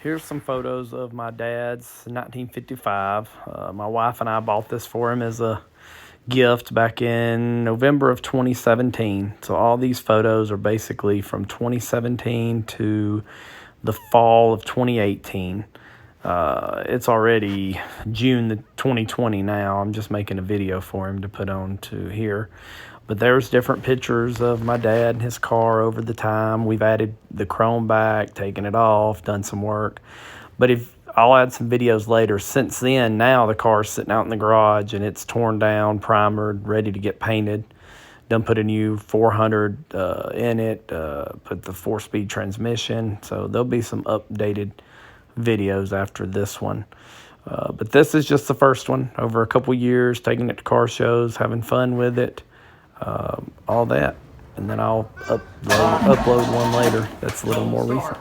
Here's some photos of my dad's 1955. My wife and I bought this for him as a gift back in November of 2017. So all these photos are basically from 2017 to the fall of 2018. It's already June the 2020 now. I'm just making a video for him to put on to here. But there's different pictures of my dad and his car over the time. We've added the chrome back, taken it off, done some work. But if I'll add some videos later. Since then, now the car's sitting out in the garage and it's torn down, primered, ready to get painted. Done put a new 400 in it, put the 4-speed transmission. So there'll be some updated videos after this one. But this is just the first one. Over a couple years, taking it to car shows, having fun with it, all that. And then I'll upload one later that's a little more recent.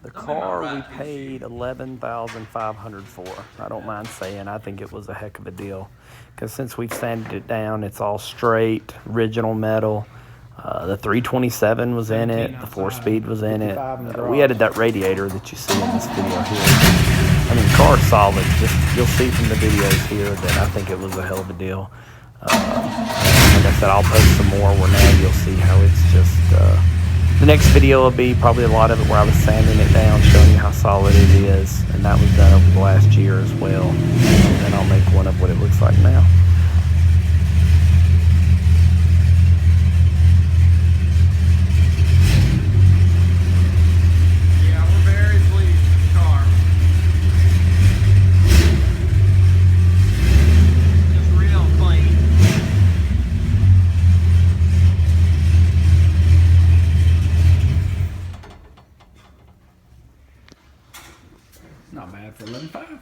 The car we paid $11,500 for. I don't mind saying I think it was a heck of a deal, because since we've sanded it down, it's all straight, original metal. The 327 was in it, the 4-speed was in it. We added that radiator that you see in this video here. I mean, the car's solid. Just you'll see from the videos here that I think it was a hell of a deal. Like I said, I'll post some more where now you'll see how it's just. The next video will be probably a lot of it where I was sanding it down, showing you how solid it is, and that was done over the last year as well. And then I'll make one of what it looks like now. Not bad for 11.5.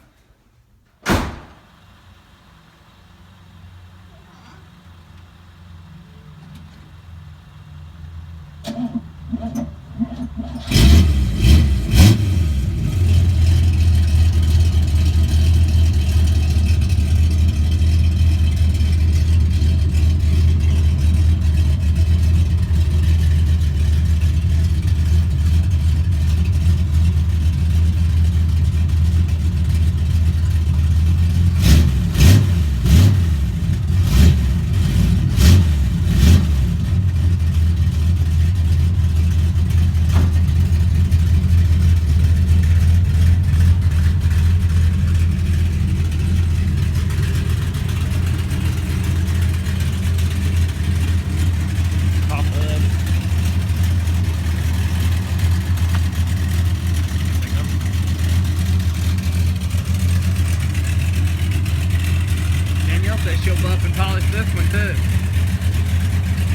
She'll buff and polish this one too,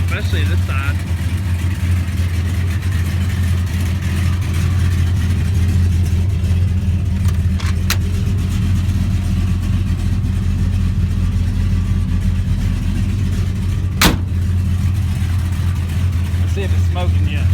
especially this side. Let's see if it's smoking yet.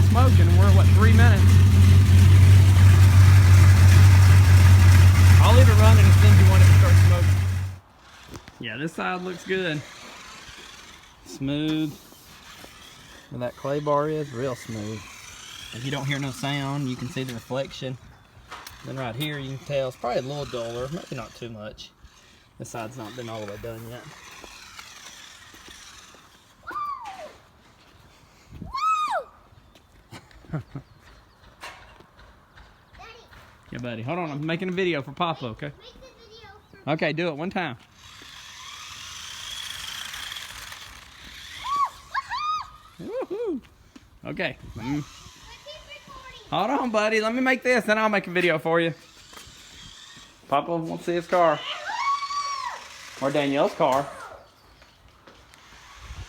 Smoking, and we're at what, 3 minutes. I'll leave it running as soon as you want it to start smoking. Yeah, this side looks good. Smooth. Where that clay bar is, real smooth. If you don't hear no sound, you can see the reflection. Then right here, you can tell it's probably a little duller, maybe not too much. This side's not been all the way done yet. Yeah, buddy. Hold on. I'm making a video for Papa, okay? Okay, do it one time. Woohoo! Okay. Hold on, buddy. Let me make this, then I'll make a video for you. Papa won't see his car. Or Danielle's car.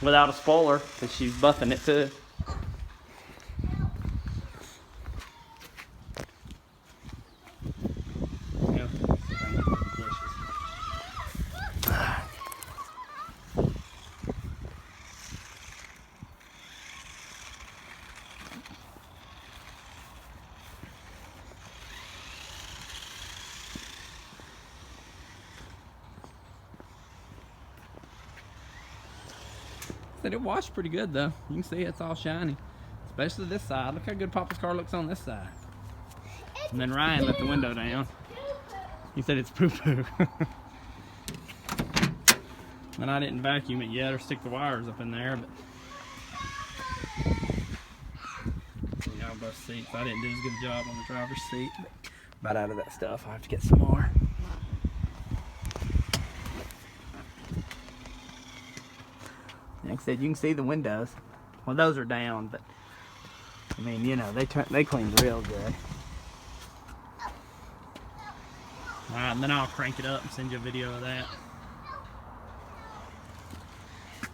Without a spoiler, because she's buffing it too. Said it washed pretty good though. You can see it's all shiny. Especially this side. Look how good Papa's car looks on this side. And then Ryan let the window down. He said it's poo-poo. And I didn't vacuum it yet or stick the wires up in there, but y'all both seats. I didn't do as good a job on the driver's seat, but about out of that stuff. I have to get some more. Like I said, you can see the windows. Well, those are down, but I mean, you know, they cleaned real good. All right, and then I'll crank it up and send you a video of that.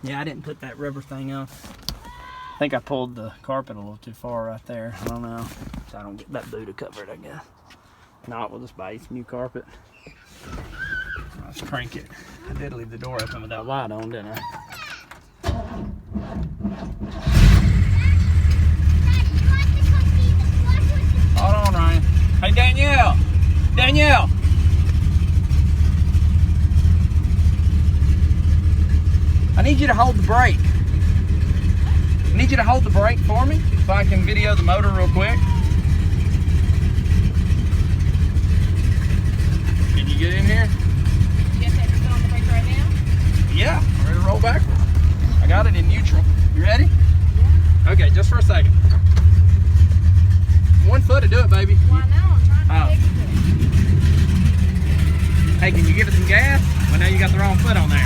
Yeah, I didn't put that rubber thing on. I think I pulled the carpet a little too far right there. I don't know. So I don't get that Buddha covered, I guess. Not, we'll just buy you some new carpet. Let's crank it. I did leave the door open with that light on, didn't I? Hold on, Ryan. Hey, Danielle! Danielle! I need you to hold the brake. I need you to hold the brake for me so I can video the motor real quick. Can you get in here? You guys have your foot on the brake right now? Yeah, I'm ready to roll backwards. I got it in neutral. You ready? Yeah. Okay, just for a second. 1 foot to do it, baby. Well, I know. I'm trying to fix it. Hey, can you give it some gas? Well, now you got the wrong foot on there.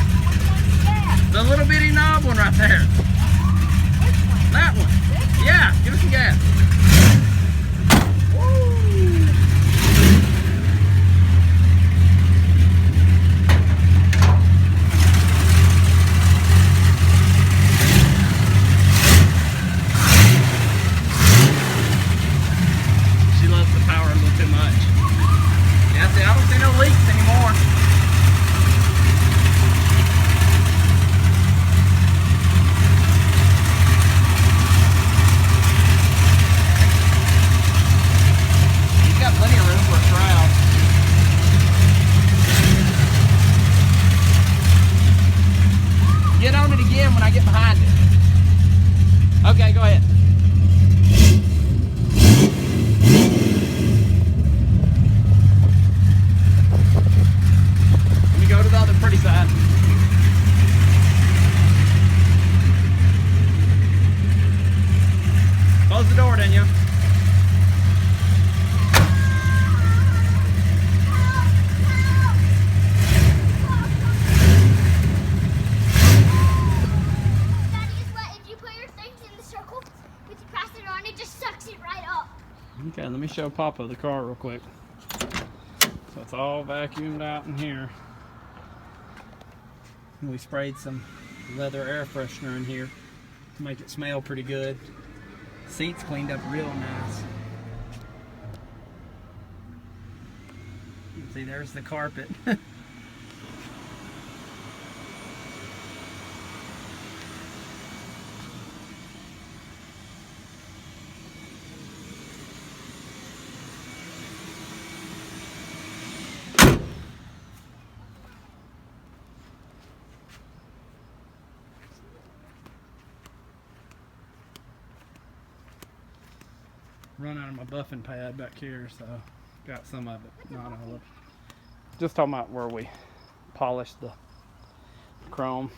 Gas. The little bitty knob one right there. Which one? That one. This one? Yeah, give it some gas. She loves the power a little too much. Yeah, see, I don't see no leaks anymore. Got plenty of room for a shroud. Get on it again when I get behind it. Okay, go ahead. Let me go to the other pretty side. Close the door, Danielle. Okay, let me show Papa the car real quick. So it's all vacuumed out in here. And we sprayed some leather air freshener in here to make it smell pretty good. Seats cleaned up real nice. You can see there's the carpet. Run out of my buffing pad back here, so got some of it, not all of it. Just talking about where we polished the chrome.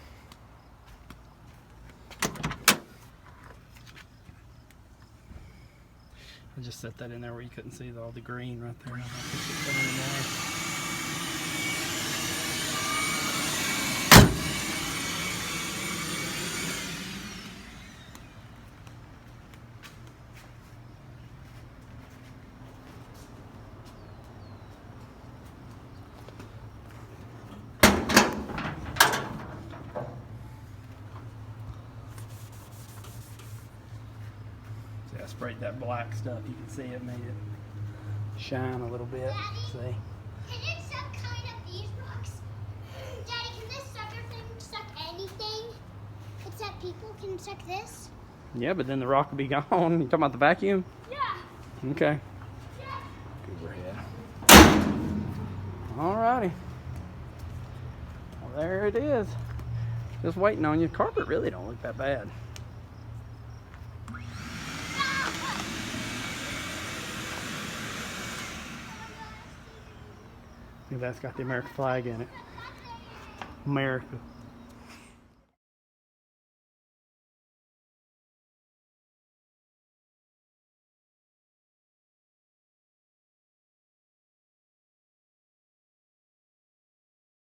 I just set that in there where you couldn't see all the green right there. I don't have to put that anymore. I sprayed that black stuff. You can see it made it shine a little bit. Daddy, See? can it suck kind of these rocks? Daddy, can this sucker thing suck anything? Except people can suck this? Yeah, but then the rock will be gone. You talking about the vacuum? Yeah. Okay. Yeah. Good head. Alrighty. Well, there it is. Just waiting on you. Carpet really don't look that bad. That's got the American flag in it. America.